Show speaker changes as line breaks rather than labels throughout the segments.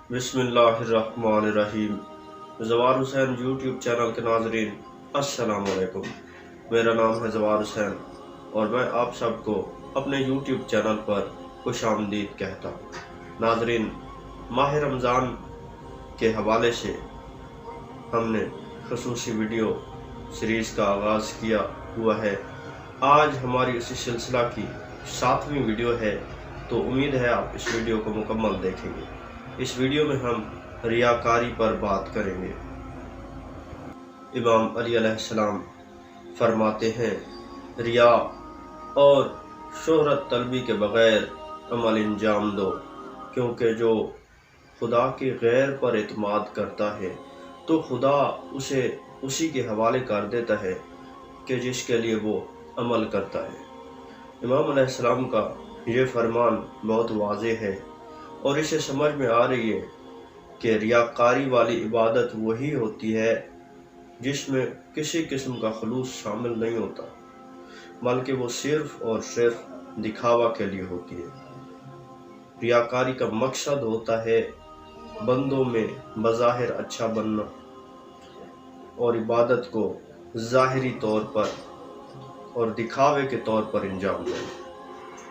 بسم اللہ الرحمن الرحیم۔ زوار حسین یوٹیوب چینل کے ناظرین السلام علیکم۔ میرا نام ہے زوار حسین اور میں آپ سب کو اپنے یوٹیوب چینل پر خوش آمدید کہتا ہوں۔ ناظرین، ماہ رمضان کے حوالے سے ہم نے خصوصی ویڈیو سیریز کا آغاز کیا ہوا ہے۔ آج ہماری اسی سلسلہ کی 7ویں ویڈیو ہے، تو امید ہے آپ اس ویڈیو کو مکمل دیکھیں گے۔ اس ویڈیو میں ہم ریاکاری پر بات کریں گے۔ امام علی علیہ السلام فرماتے ہیں، ریا اور شہرت طلبی کے بغیر عمل انجام دو، کیونکہ جو خدا کے غیر پر اعتماد کرتا ہے تو خدا اسے اسی کے حوالے کر دیتا ہے کہ جس کے لیے وہ عمل کرتا ہے۔ امام علیہ السلام کا یہ فرمان بہت واضح ہے اور اسے سمجھ میں آ رہی ہے کہ ریاکاری والی عبادت وہی ہوتی ہے جس میں کسی قسم کا خلوص شامل نہیں ہوتا، بلکہ وہ صرف اور صرف دکھاوا کے لیے ہوتی ہے۔ ریاکاری کا مقصد ہوتا ہے بندوں میں بظاہر اچھا بننا اور عبادت کو ظاہری طور پر اور دکھاوے کے طور پر انجام دینا،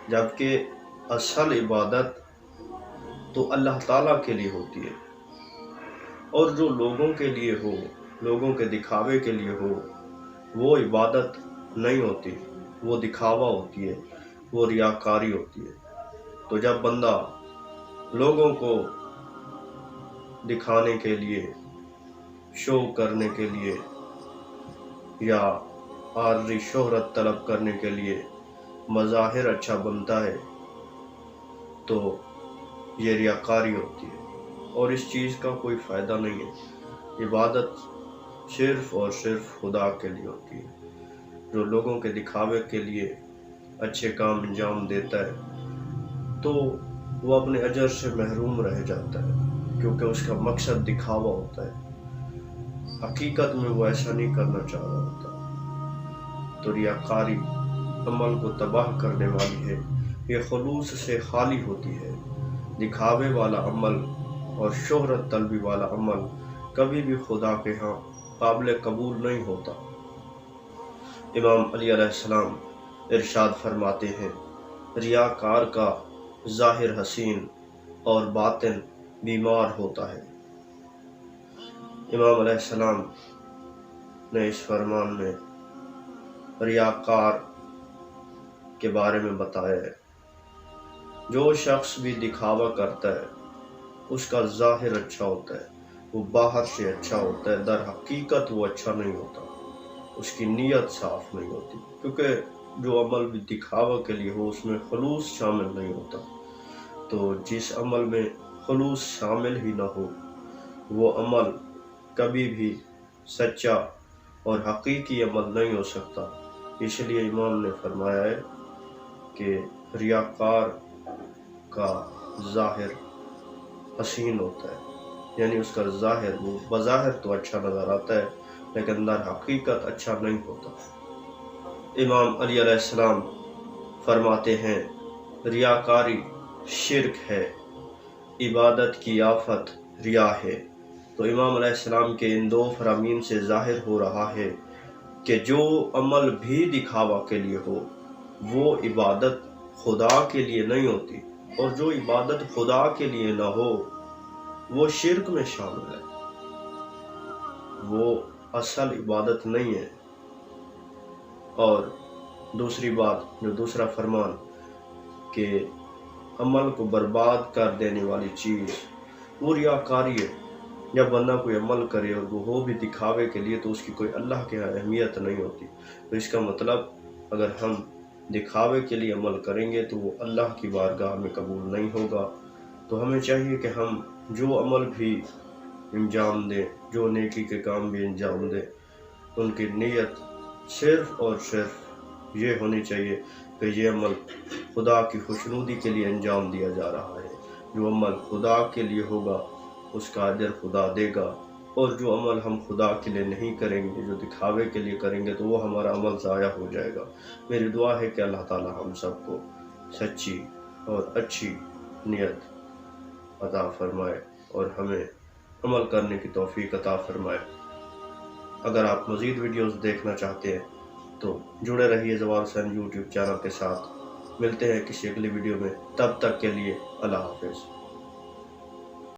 جبکہ اصل عبادت تو اللہ تعالیٰ کے لیے ہوتی ہے، اور جو لوگوں کے لیے ہو، لوگوں کے دکھاوے کے لیے ہو، وہ عبادت نہیں ہوتی، وہ دکھاوا ہوتی ہے، وہ ریاکاری ہوتی ہے۔ تو جب بندہ لوگوں کو دکھانے کے لیے، شو کرنے کے لیے یا عارضی شہرت طلب کرنے کے لیے مظاہر اچھا بنتا ہے تو یہ ریاکاری ہوتی ہے، اور اس چیز کا کوئی فائدہ نہیں ہے۔ عبادت صرف اور صرف خدا کے لیے ہوتی ہے۔ جو لوگوں کے دکھاوے کے لیے اچھے کام انجام دیتا ہے تو وہ اپنے اجر سے محروم رہ جاتا ہے، کیونکہ اس کا مقصد دکھاوا ہوتا ہے، حقیقت میں وہ ایسا نہیں کرنا چاہ رہا ہوتا۔ تو ریاکاری عمل کو تباہ کرنے والی ہے، یہ خلوص سے خالی ہوتی ہے۔ دکھاوے والا عمل اور شہرت طلبی والا عمل کبھی بھی خدا کے ہاں قابل قبول نہیں ہوتا۔ امام علی علیہ السلام ارشاد فرماتے ہیں، ریاکار کا ظاہر حسین اور باطن بیمار ہوتا ہے۔ امام علیہ السلام نے اس فرمان میں ریاکار کے بارے میں بتایا ہے، جو شخص بھی دکھاوا کرتا ہے اس کا ظاہر اچھا ہوتا ہے، وہ باہر سے اچھا ہوتا ہے، در حقیقت وہ اچھا نہیں ہوتا، اس کی نیت صاف نہیں ہوتی، کیونکہ جو عمل بھی دکھاوا کے لیے ہو اس میں خلوص شامل نہیں ہوتا۔ تو جس عمل میں خلوص شامل ہی نہ ہو وہ عمل کبھی بھی سچا اور حقیقی عمل نہیں ہو سکتا۔ اس لیے امام نے فرمایا ہے کہ ریاکار کا ظاہر حسین ہوتا ہے، یعنی اس کا ظاہر وہ بظاہر تو اچھا نظر آتا ہے لیکن در حقیقت اچھا نہیں ہوتا۔ امام علی علیہ السلام فرماتے ہیں، ریاکاری شرک ہے، عبادت کی آفت ریا ہے۔ تو امام علیہ السلام کے ان دو فرامین سے ظاہر ہو رہا ہے کہ جو عمل بھی دکھاوا کے لیے ہو وہ عبادت خدا کے لیے نہیں ہوتی، اور جو عبادت خدا کے لیے نہ ہو وہ شرک میں شامل ہے، وہ اصل عبادت نہیں ہے۔ اور دوسری بات، جو دوسرا فرمان کہ عمل کو برباد کر دینے والی چیز وہ ریاکاری ہے۔ جب بندہ کوئی عمل کرے اور وہ ہو بھی دکھاوے کے لیے تو اس کی کوئی اللہ کے یہاں اہمیت نہیں ہوتی۔ تو اس کا مطلب اگر ہم دکھاوے کے لیے عمل کریں گے تو وہ اللہ کی بارگاہ میں قبول نہیں ہوگا۔ تو ہمیں چاہیے کہ ہم جو عمل بھی انجام دیں، جو نیکی کے کام بھی انجام دیں، ان کی نیت صرف اور صرف یہ ہونی چاہیے کہ یہ عمل خدا کی خوشنودی کے لیے انجام دیا جا رہا ہے۔ جو عمل خدا کے لیے ہوگا اس کا اجر خدا دے گا، اور جو عمل ہم خدا کے لیے نہیں کریں گے، جو دکھاوے کے لیے کریں گے، تو وہ ہمارا عمل ضائع ہو جائے گا۔ میری دعا ہے کہ اللہ تعالی ہم سب کو سچی اور اچھی نیت عطا فرمائے۔ اور ہمیں عمل کرنے کی توفیق عطا فرمائے۔ اگر آپ مزید ویڈیوز دیکھنا چاہتے ہیں تو جڑے رہیے زوال حسین یوٹیوب چینل کے ساتھ۔ ملتے ہیں کسی اگلی ویڈیو میں، تب تک کے لیے اللہ حافظ۔